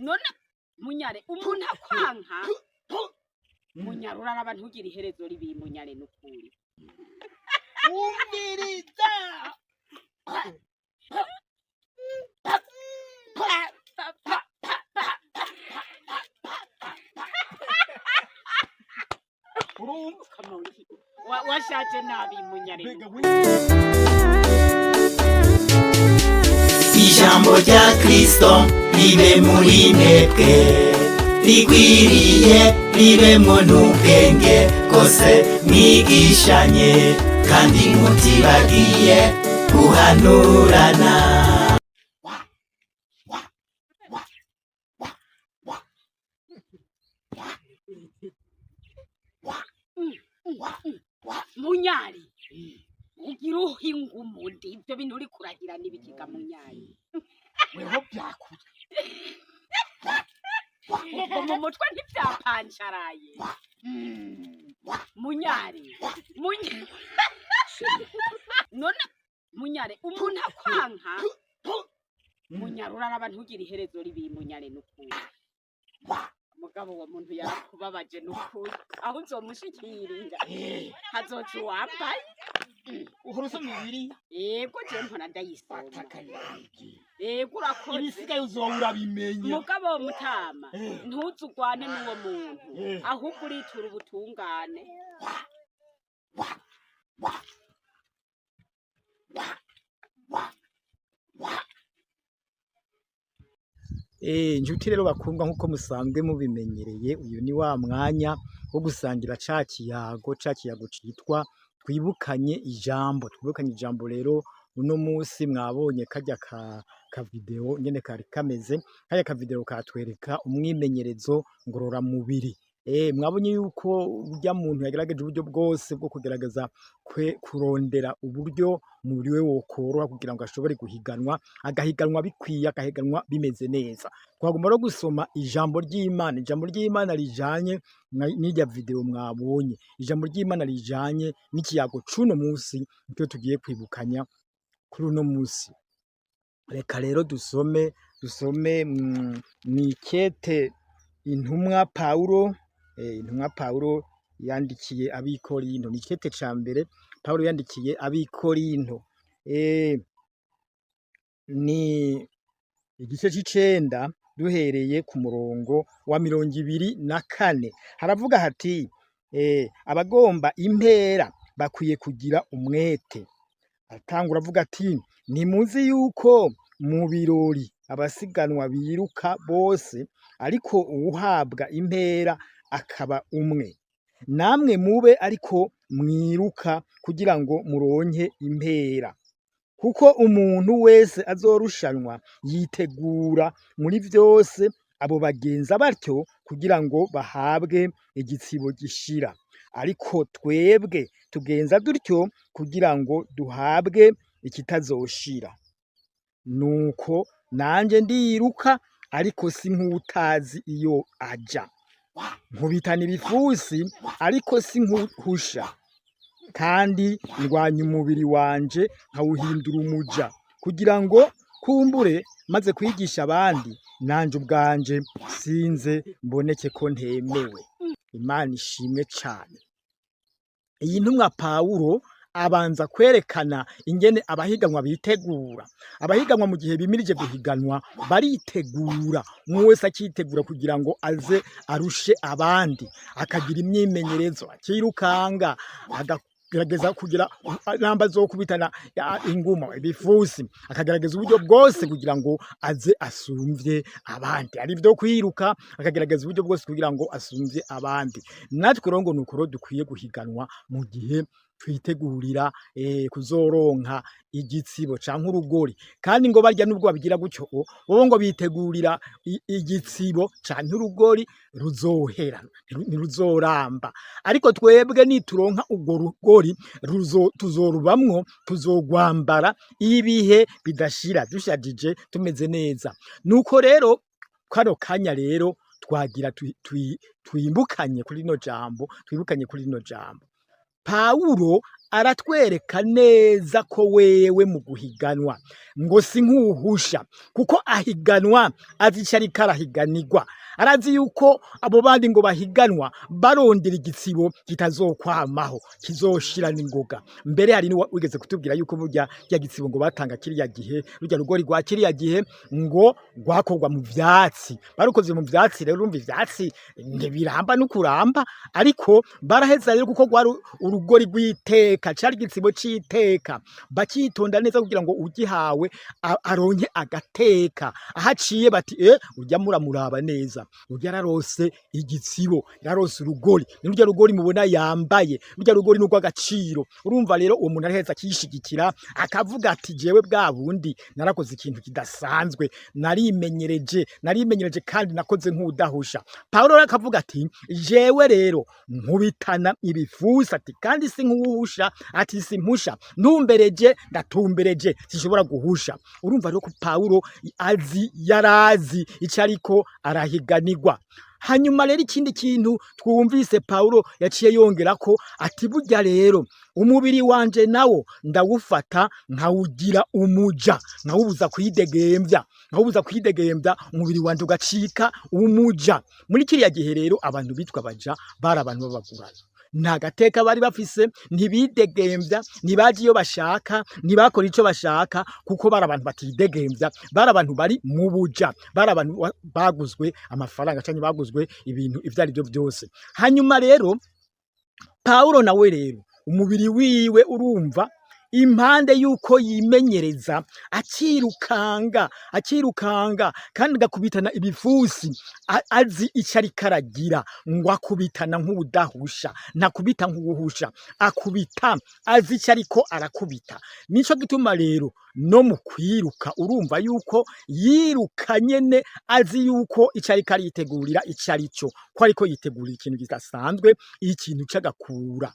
none munyare umuntu akwanka munyare uraraba ntugira iherezo ribi munyare n'ukuri umviriza washaje nabi munyare ijambo rya Kristo ribe muri mwebwe rigwiriye ribemwo n'ubwenge kose mwigishanye kandi mutibagiye guhanurana. munyari ugira uhingumundi ibyo bintu uri kuragira n'ibikiga munyari weho byakuye mu mutwe ntibyapansharaye munyari none munyare umuntu akwanka munyare uraraba ntugira iherezo ribi munyare n'ukuri mugabo uwo muntu yarakubabaje n'ukuri aho uzomushikirira hazoca uwambaye uhora usoma Bibiliya yego je mpora ndayisoma yego urakoze ibisigaye uzoba urabimenya mugabo mutama ntuzugwane n'uwo muntu ahubwo uritura ubutungane Njuti rero bakundwa nkuko musanzwe mubimenyereye uyu ni wa mwanya wo gusangira ca kiyago citwa twibukanye ijambo rero uno musi mwabonye karya ka video nyene kari kameze karya ka video katwereka umwimenyerezo ngorora mubiri mwabonye yuko urya muntu yagerageje uburyo bwose bwo kugerageza kurondera uburyo umubiri we wokoroha kugira ngo ashobore guhiganwa agahiganwa bikwiye agahiganwa bimeze neza. Twagomba no gusoma ijambo ry'Imana rijanye n'irya video mwabonye, ijambo ry'Imana rijanye n'ikiyago cuno musi nicyo tugiye kwibukanya kuri uno musi. Reka rero dusome mwikete intumwa Pawulo yandikiye abikorinto, ni ikete ca mbere Pawulo yandikiye abikorinto, ni igice c'icenda duhereye ku murongo wa 24 haravuga hati abagomba impera bakwiye kugira umwete. Atangura avuga ati ntimuzi yuko mu birori abasiganwa biruka bose ariko uwuhabwa impera akaba umwe. Namwe mube ariko mwiruka kugira ngo muronke impera, kuko umuntu wese azorushanwa yitegura muri vyose, abo bagenza batyo kugira ngo bahabwe igitsibo gishira, ariko twebwe tugenza dutyo kugira ngo duhabwe ikitazoshira. Nuko nanje ndiruka ariko si nk'utazi iyo aja, nkubitana ibifusi ariko si nk'uhusha, kandi ndwanya umubiri wanje nkawuhindura umuja, kugira ngo kumbure maze kwigisha abandi nanje ubwanje sinze mboneke ko ntemewe. Imana ishimwe cane. Iyi ntumwa Pawulo abanza kwerekana ingene abahiganwa bitegura. Abahiganwa mu gihe bimirije guhiganwa baritegura, umwe wese akitegura kugira ngo aze arushe abandi, akagira imyimenyerezo, akirukanga, akagerageza kugira namba zo kubitana inguma ibifusi, akagerageza uburyo bwose kugira ngo aze asumvye abandi, ari byo kwiruka akagerageza uburyo bwose kugira ngo asumvye abandi. Natwe rero ngo nuko dukwiye guhiganwa mu gihe twitegurira kuzoronka igitsibo canke urugori, kandi ngo barya nubwo babigira gutyo bo ngo bitegurira igitsibo canke urugori ruzohera ntiruzoramba, ariko twebwe nituronka urwo rugori tuzorubamwo, tuzogwambara ibihe bidashira dushajije tumeze neza. Nuko rero kano kanya rero twagira twibukanye kuri rino jambo. Pawulo aratwereka neza ko wewe mu guhiganwa ngo si nk'uwuhusha, kuko ahiganwa azi ico ariko arahiganirwa, arazi yuko abo bandi ngo bahiganwa barondera igitsibo kitazokwamaho kizoshira n'ingoga. Mbere hari wigeze kutubwira yuko burya ya gitsibo ngo batanga kiriya gihe, rujya rugori rwa kiriya gihe ngo rwakorwa mu vyatsi, barukoze mu vyatsi. Rero urumva ivyatsi ntibiramba no kuramba, ariko baraheza rero kuko rwari urugori rw'iteka, cari igitsibo c'iteka, bakitonda neza kugira ngo ugihawe aronke agateka. Ahaciye bati urya muramuraba neza, urya yararose igitsibo, yararose urugori, n'urya rugori mubona yambaye, urya rugori n'urwa agaciro. Urumva rero uwo muntu araheza akishigikira akavuga ati jewe bwa bundi narakoze ikintu kidasanzwe, narimenyereje kandi nakoze nk'udahusha. Paulo rero akavuga ati jewe rero nkubitana ibifusa, ati kandi si nk'uwuhusha, ati simpusha, ntumbereje ndatumbereje, sishobora guhusha. Urumva rero ko Paulo yarazi ico ariko arahiganirwa. Hanyuma rero ikindi kintu twumvise Paulo yaciye yongera ko ati burya rero umubiri wanje nawo ndawufata nkawugira umuja, nkawubuza kwidegemvya, umubiri wanje ugacika umuja. Muri kiriya gihe rero abantu bitwa baja bari abantu b'abagurano, nta gateka bari bafise, ntibidegemvya, ntibaje iyo bashaka, ntibakora ico bashaka, kuko bari abantu batidegemvya, bari abantu bari mu buja, bari abantu baguzwe amafaranga canke baguzwe ibintu ivyo ari byo byose. Hanyuma rero Paulo nawe rero umubiri wiwe urumva impande yuko yimenyereza akirukanga kandi gakubitana ibifusi, azi ico ariko aragira, ngo akubitana nk'ubudahusha, ntakubita nk'uwuhusha, akubita azi ico ariko arakubita. Nico gituma rero no mu kwiruka urumva yuko yiruka nyene azi yuko ico ariko aritegurira ico arico, ko ariko yitegurira ikintu kidasanzwe, ikintu c'agakura.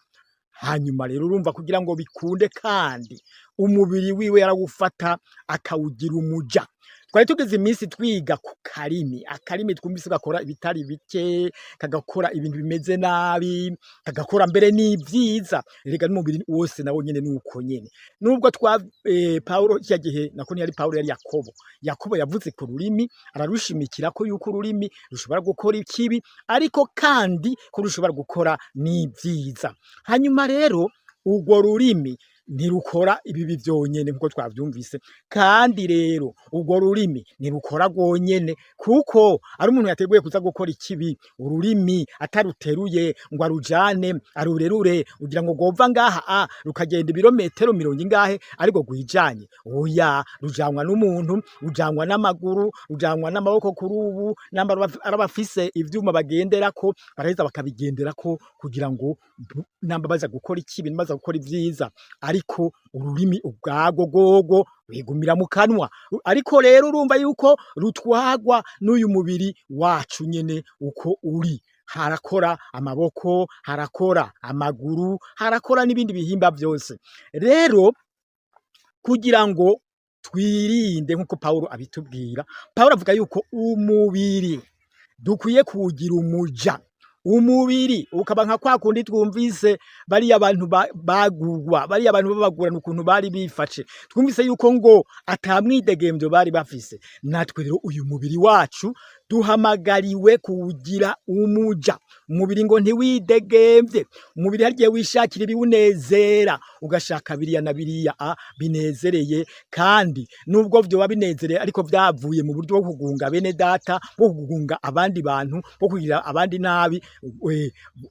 Hanyuma rero urumva kugira ngo bikunde kandi umubiri wiwe yarawufata akawugira umuja. Twari tugeze iminsi twiga ku akarimi twumvise gakora ibitari bike, kagakora ibintu bimeze nabi, kagakora mbere n'ivyiza. Erega n'umubiri wose nawo nyene nuko nyene. Nubwo Paulo cya gihe nako yari Paulo yari Yakobo yavuze ku rurimi, ararushimikira ko yuko ururimi rushobora gukora ikibi, ariko kandi ko rushobora gukora n'ivyiza. Hanyuma rero urwo rurimi ntirukora ibibi vyonyene nkuko twavyumvise, kandi rero urwo rurimi ntirukora rwonyene, kuko ari umuntu yateguye kuza gukora ikibi, ururimi ataruteruye ngo arujane arurerure ugira ngo gova ngaha rukagenda ibirometero 40 ingahe ariko gwijanye. Oya, rujanwa n'umuntu, rujanwa n'amaguru, rujanwa n'amaboko. Kuri ubu arabafise ivyuma bagenderako, baraheza bakabigenderako kugira ngo namba baza gukora ikibi, baza gukora ivyiza, ariko ururimi ubwago gogo wigumira mu kanwa. Ariko rero urumva yuko rutwagwa n'uyu mubiri wacu nyene uko uri, harakora amaboko, harakora amaguru, harakora n'ibindi bihimba vyose. Rero kugira ngo twirinde nkuko Paulo abitubwira, Paulo avuga yuko umubiri dukwiye kuwugira umuja. Umubiri ukaba nka kwa kundi twumvise bari abantu bagurwa, bari abantu babagurana ukuntu bari bifashe, twumvise yuko ngo atamwidegemvyo bari bafise. Natwe rero uyu mubiri wacu duhamagariwe kuwugira umuja. Umubiri ngo ntiwidegemvye, umubiri harigiye wishakira ibiwunezera, ugashaka biriya na biriya binezereye, kandi nubwo vyoba binezereye ariko vyavuye mu buryo bwo kugunga bene data, bwo kugunga abandi bantu, bwo kugira abandi nabi.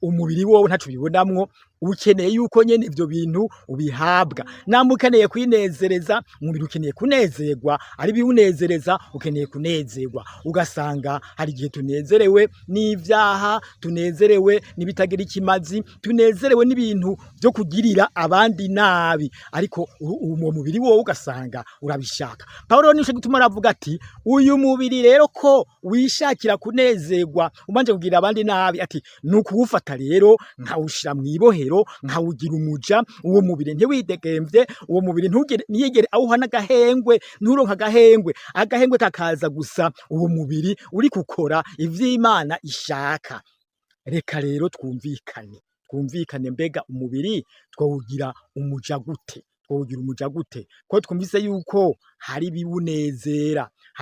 Umubiri wowe ntacu bibonamwo, ukeneye yuko nyene ivyo bintu ubihabwa. Namba ukeneye kwinezereza, umubiri ukeneye kunezerwa, ari biwunezereza ukeneye kunezerwa. Ugasanga hari igihe tunezerewe n'ivyaha, tunezerewe n'ibitagira ikimazi, tunezerewe n'ibintu byo kugirira abandi nabi, ariko uwo mubiri wowe ugasanga urabishaka. Paulo nico gituma aravuga ati uyu mubiri rero ko wishakira kunezerwa umanje kugira abandi nabi, ati nukuwufata rero nkawushira mwibohero, nkawugira umuja. Uwo mubiri ntiwidegemvye, uwo mubiri ntiyigere awuha n'agahengwe, nturonka agahengwe kakaza gusa uwo mubiri uri gukora ivy'Imana ishaka. Reka rero twumvikane, twumvikane mbega umubiri twawugira umuja gute, twawugira umuja gute, ko twumvise yuko hari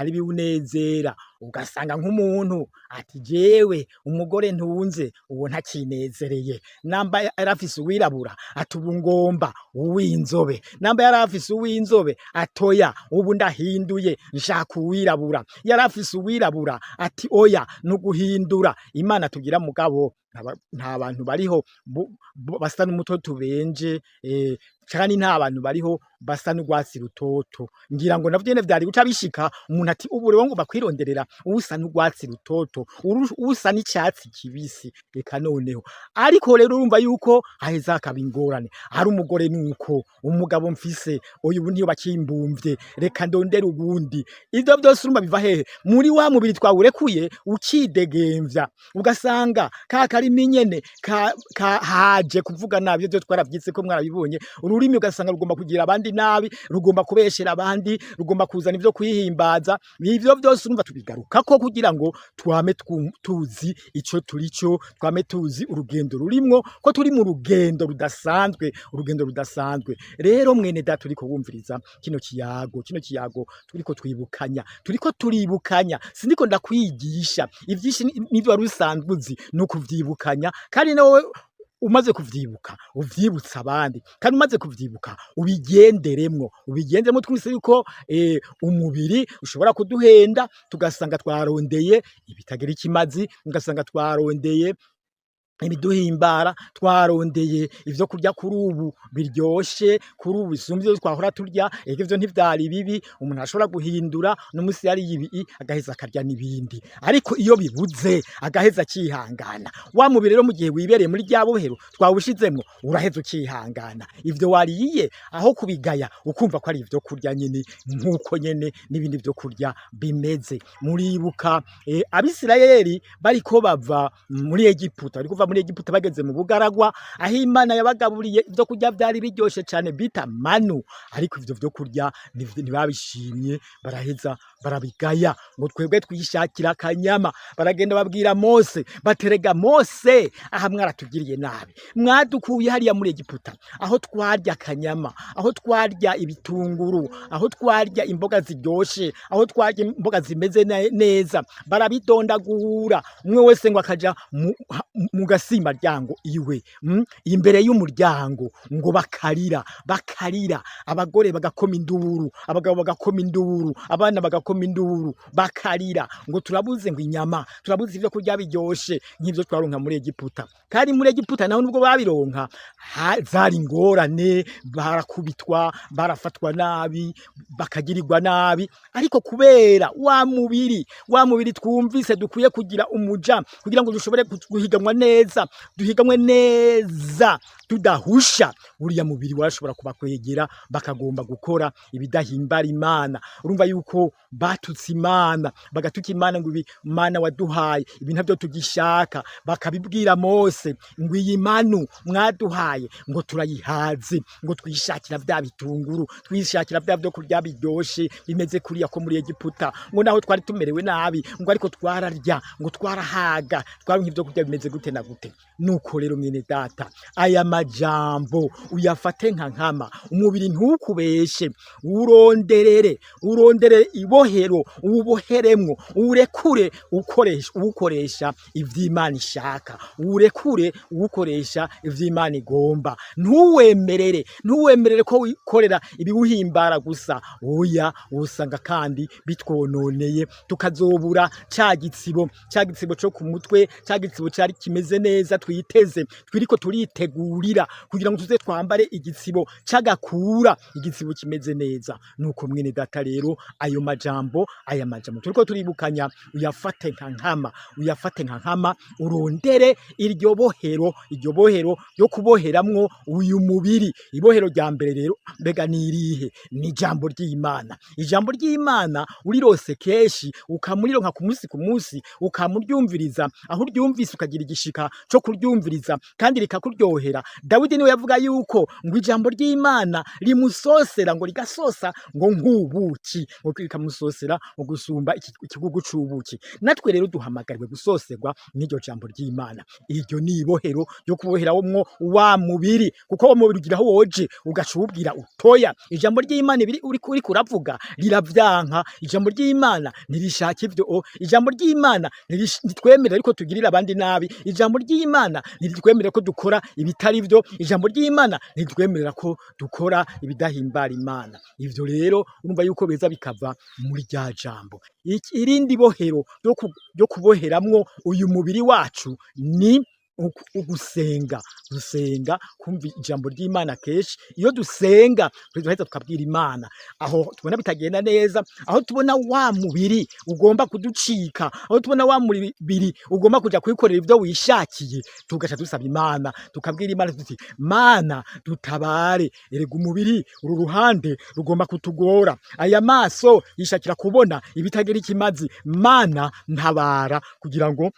ibiwunezera ugasanga nk'umuntu ati jewe umugore ntunze uwo ntakinezereye, namba yarafise uwirabura ati ubu ngomba uw'inzobe, namba yarafise uw'inzobe atoya ubu ndahinduye nshaka uwirabura, yarafise uwirabura ati oya nuguhindura. Imana tugira mugabo nta bantu bariho basa n'umuto tubenje kandi nta bantu bariho basa n'urwatsi rutoto, ngira ngo navyo nyene vyari guca bishika umuntu ati ubu rero ngomba kwironderera usa n'urwatsi rutoto, usa n'icyatsi kibisi, reka noneho. Ariko rero urumva yuko haheza hakaba ingorane, hari umugore nuko umugabo mfise oya ubu ntiyo bakimbumvye, reka ndondera ubundi. Ivyo vyose urumva biva hehe? Muri wa mubiri twawurekuye ukidegemvya, ugasanga ka karimi nyene haje kuvuga nabi. Ivyo twaravyitse ko mwarabibonye, ururimi ugasanga rugomba kugira abandi nabi, rugomba kubeshera abandi, rugomba kuzana ivyo kwihimbaza. Ivyo vyose urumva tubigarukako kugira ngo twame tuzi ico turico, twame tuzi urugendo rurimwo, ko turi mu rugendo rudasanzwe, urugendo rudasanzwe. Rero mwene data turiko wumviriza kino kiyago turiko turibukanya, sindiko ndakwigisha ivyinshi n'ivyo wari usanzwe uzi, nuko vyibukanya kandi nawe umaze kuvyibuka uvyibutsa abandi, kandi umaze kuvyibuka ubigenderemwo twumvise yuko umubiri ushobora kuduhenda tugasanga twarondeye ibitagira ikimazi, ugasanga twarondeye ibiduhimbara, twarondeye ivyo kurya kuri ubu biryoshe, kuri ubu bisumvye ivyo twahora turya. Ivyo ntivyari bibi, umuntu ashobora guhindura n'umusi yari ibi agaheza akarya n'ibindi, ariko iyo bibuze agaheza akihangana. Wa mubiri rero mu gihe wibereye muri rya bohero twawushizemwo uraheza ukihangana, ivyo wariye aho kubigaya ukumva ko ari ivyo kurya nyene, nkuko nyene n'ibindi vyo kurya bimeze. Muribuka Abisirayeli bariko bava muri Egiputa, muri Egiputa bageze mu bugaragwa, aho Imana yabagaburiye ivyo kurya vyari biryoshe cane bita manu, ariko ivyo vyo kurya ntibabishimye, baraheza barabigaya ngo twebwe twishakira akanyama. Baragenda babwira Mose baterega Mose, aha mwaratugiriye nabi, mwadukuye hariya muri Egiputa aho twarya akanyama, aho twarya ibitunguru, aho twarya imboga ziryoshe, aho twarya imboga zimeze neza. Barabidondagura umwe wese ngo akaja mu gasima ryango iwe, imbere y'umuryango ngo bakarira, abagore bagakoma induru, abagabo bagakoma induru, abana bagakoma induru, bakarira ngo turabuze ngo inyama, turabuze ivyo kurya biryoshe nk'ivyo twaronka muri Egiputa. Kandi muri Egiputa naho nubwo babironka zari ingorane, barakubitwa, barafatwa nabi, bakagirirwa nabi, ariko kubera wa mubiri twumvise dukwiye kugira umuja kugira ngo dushobore guhiganwa neza, duhiganwe neza tudahusha, uriya mubiri warashobora kubakwegera bakagomba gukora ibidahimbara Imana. Urumva yuko batutse Imana, bagatuka Imana ngo Imana waduhaye ibi ntavyo tugishaka, bakabibwira Mose ngo iyi manu mwaduhaye ngo turayihaze, ngo twishakira vya bitunguru, twishakira vya vyo kurya biryoshe bimeze kuriya ko muri Egiputa, ngo naho twari tumerewe nabi, ngo ariko twararya, ngo twarahaga, twaronka ivyo kurya bimeze gute na gute. Nuko rero mwene data, aya majambo uyafate nka nkama, umubiri ntukubeshe, uronderere ibohero, uboheremwo, urekure ukoresha ivy'Imana ishaka, urekure ukoresha ivy'Imana igomba. Ntuwemerere ko wikorera ibiwuhimbara gusa, oya usanga kandi bitwononeye, tukazobura ca gitsibo co ku mutwe, ca gitsibo cari kimeze neza twiteze, twiriko turitegurira kugira ngo tuze twambare igitsibo c'agakura, igitsibo kimeze neza. Nuko mwene data rero aya majambo turiko turibukanya uyafate nka nkama, urondere iryo bohero yo kuboheramwo uyu mubiri. Ibohero rya mbere rero mbega nirihe? Ni ijambo ry'Imana. Ijambo ry'Imana urirose keshi, ukamurironka ku munsi ukamuryumviriza, aho uryumvise ukagira igishika cyo kuryumviriza kandi rikakuryohera. Dawidi niwe yavuga yuko ngo ijambo ry'Imana rimusosera ngo rigasosa ngo nk'ubuki, ngo rikamusosera ngo gusumba ikigugu c'ubuki. Natwe rero duhamagariwe gusoserwa n'iryo jambo ry'Imana. Iryo ni ibohero ryo kuboheramwo wa mubiri, kuko wa mubiri ugira aho woje ugacubwira utoya. Ijambo ry'Imana uri kuravuga riravyanka. Ijambo ry'Imana ntirishaka ivyo. Ijambo ry'Imana ntitwemerera ariko tugirira abandi nabi. Ijambo ry'Imana ntiritwemerera ko dukora ibitari vyo. Ijambo ry'Imana ntiritwemerera ko dukora ibidahimbara Imana. Ivyo rero urumva yuko beza bikava muri rya jambo. Irindi bohero ryo kuboheramwo uyu mubiri wacu ni ugusenga. Gusenga, kumva ijambo ry'Imana kenshi. Iyo dusenga duheza tukabwira Imana aho tubona bitagenda neza, aho tubona wa mubiri ugomba kuducika, aho tubona wa mubiri ugomba kuja kwikorera ivyo wishakiye, tugaca dusaba Imana, tukabwira Imana tuti Mana dutabare, erega umubiri uru ruhande rugomba kutugora, aya maso yishakira kubona ibitagira ikimazi, Mana ntabara kugira ngo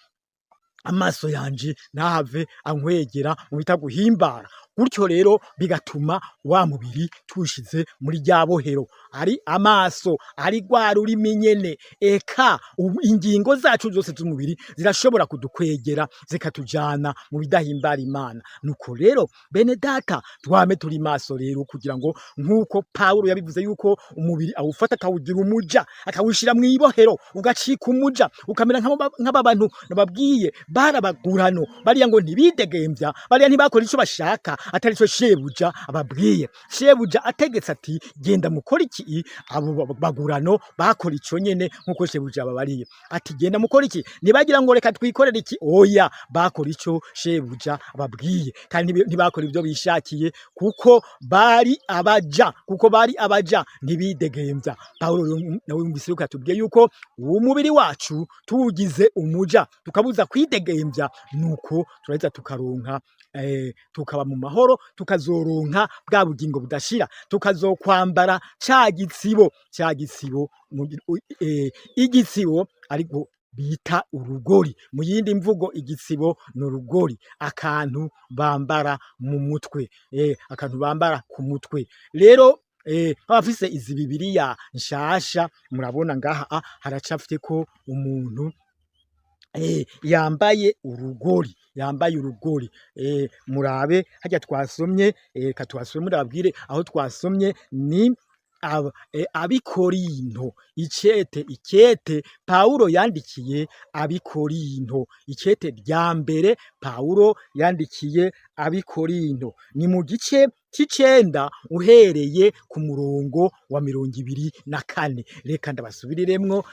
amaso yanje ntahave ankwegera mu bitaguhimbara. Gutyo rero bigatuma wa mubiri tushize muri rya bohero, ari amaso, ari rwa rurimi nyene, eka ingingo zacu zose z'umubiri zirashobora kudukwegera zikatujana mu bidahimbara Imana. Nuko rero bene data twame turi maso rero, kugira ngo nk'uko Pawulo yabivuze yuko umubiri awufata akawugira umuja, akawushira mu ibohero, ugacika umuja, ukamera nk'aba bantu nababwiye barabagurano, bariya ngo ntibidegembya, bariya ntibakora ico bashaka atari cyo shebuja ababwiye. Shebuja ategetse ati genda mukora iki, abo bagurano bakora ico nyene nkuko shebuja ababariye ati genda mukora iki, nibagira ngo reka twikorere iki, oya bakora ico shebuja ababwiye, kandi ntibakora ivyo bishakiye kuko bari abaja ntibidegembya. Pawulo nawe yumvise yuko atubwiye yuko umubiri wacu tuwugize umuja tukabuza kwidegembya, nuko turaheza tukaronka tukaba mu mahoro, tukazoronka bwa bugingo budashira, tukazokwambara ca gitsibo igitsibo ariko bita urugori. Mu yindi mvugo igitsibo n'urugori, akantu bambara mu mutwe, akantu bambara ku mutwe. Rero abafise izi Bibiliya nshasha murabona ngaha haracafite ko umuntu yambaye urugori, murabe hajya twasomye, katwasomye murabwire aho twasomye ni Abikorinto, ikete Pawulo yandikiye Abikorinto, ikete rya mbere Pawulo yandikiye Abikorinto, ni mu gice c'icenda uhereye ku murongo wa 24. Reka ndabasubiriremwo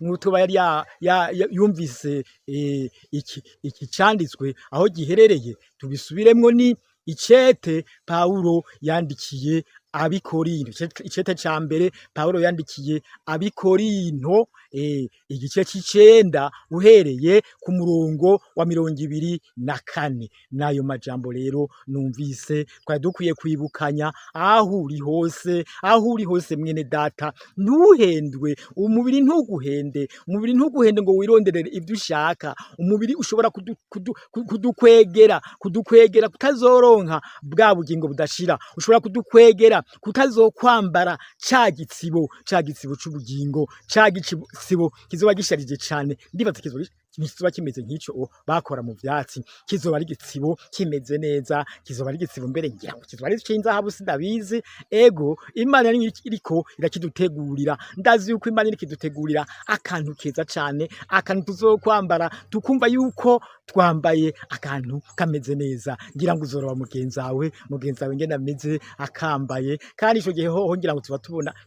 n'utuba yari yumvise iki canditswe aho giherereye, tubisubiremwo. Ni icete Pawulo yandikiye Abikorinto, icete ca mbere Pawulo yandikiye Abikorinto, igice c'icenda uhereye ku murongo wa 24. Nayo majambo rero numvise twari dukwiye kwibukanya aho uri hose mwene data, ntuhendwe, umubiri ntuguhende ngo wironderere ivyo ushaka. Umubiri ushobora kudukwegera kutazoronka bwa bugingo budashira, ushobora kudukwegera kutazokwambara ca gitsibo c'ubugingo, ca gitsibo kizoba gisharije cane. Ndibaza kizoba kimeze nk'ico bakora mu vyatsi, kizoba ari igitsibo kimeze neza, kizoba ari igitsibo mbere ngira ngo kizoba ari c'inzahabu sindabizi. Ego Imana iriko irakidutegurira, ndazi yuko Imana irikidutegurira akantu keza cane, akantu tuzokwambara tukumva yuko twambaye akantu kameze neza. Ngira ngo uzoroba mugenzi wawe ngene ameze akambaye, kandi ico gihe hoho ngira ngo tuba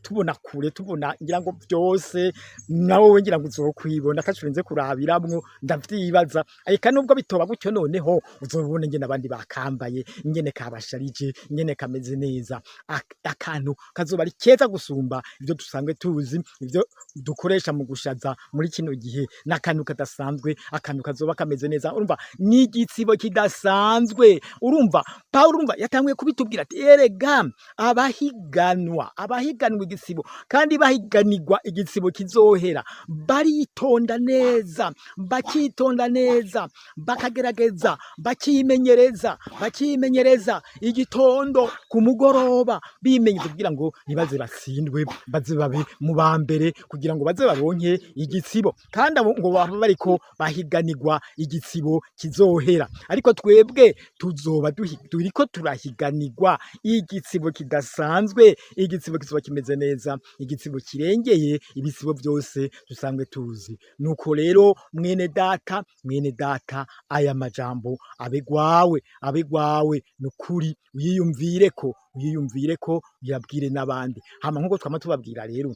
tubona kure, tubona ngira ngo byose, nawe ngira ngo uzokwibona atacurinze kurabiramwo. Ndavyibaza eka nubwo bitoba gutyo, noneho uzobone ngene abandi bakambaye, ngene kabasharije, ngene kameze neza. Akantu kazoba ari keza gusumba ivyo dusanzwe tuzi, ivyo dukoresha mu gushaza muri kino gihe. N'akantu kadasanzwe, akantu kazoba kameze neza. Urumva ni igitsibo kidasanzwe. Urumva Pawulo yatanguye kubitubwira ati erega abahiganwa igitsibo, kandi bahiganirwa igitsibo kizohera, baritonda neza, bakitonda neza, bakagerageza, bakimenyereza igitondo ku mugoroba, bimenyereza kugira ngo ntibaze batsindwe, baze babe mu ba mbere, kugira ngo baze baronke igitsibo, kandi abo ngo baba bariko bahiganirwa igitsibo kizohera, ariko twebwe tuzoba turiko turahiganirwa igitsibo kidasanzwe, igitsibo kizoba kimeze neza, igitsibo kirengeye ibitsibo byose dusanzwe tuzi. Nuko rero mwene data, aya majambo abe gwawe nukuri, uyiyumvireko uyabwire n'abandi. Hama nkuko twama tubabwira rero,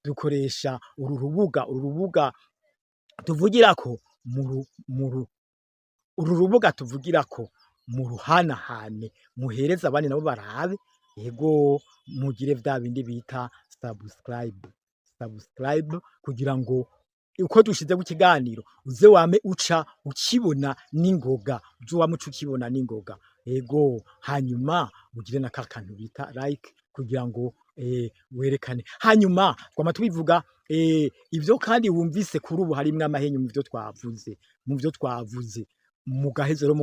dukoresha uru rubuga tuvugirako uru rubuga tuvugirako mu ruhanahane, muhereza abandi nabo barabe, yego mugire vya bindi bita subscribe, kugira ngo uko dushize ku kiganiro uze wame uca ukibona n'ingoga, yego hanyuma ugire na kakantu bita like, kugira ngo werekane. Hanyuma twama tubivuga ivyo kandi wumvise kuri ubu harimwe amahenyu mu byo twavuze, mugaheze rero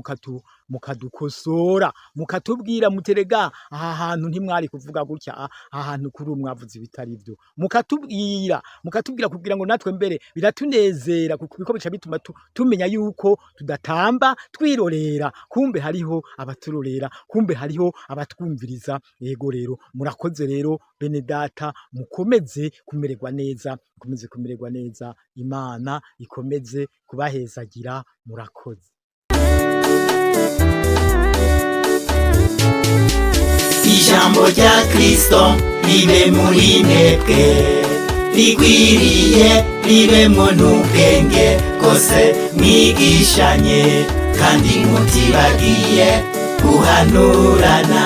mukadukosora, mukatubwira muterega aha hantu ntimwari kuvuga gutya, aha hantu kuri mwavuze ibitari byo, mukatubwira kugira ngo natwe mbere biratunezera, kuko bica bituma tumenya yuko tudatamba twirorera, kumbe hariho abaturorera, kumbe hariho abatwumviriza. Yego rero murakoze rero bene data, mukomeze kumererwa neza, Imana ikomeze kubahezagira, murakoze. Ijambo rya Kristo ribe muri mwebwe, rigwiriye ribemwo n'ubwenge bwose, mwigishanye kandi mutibagiye guhanurana.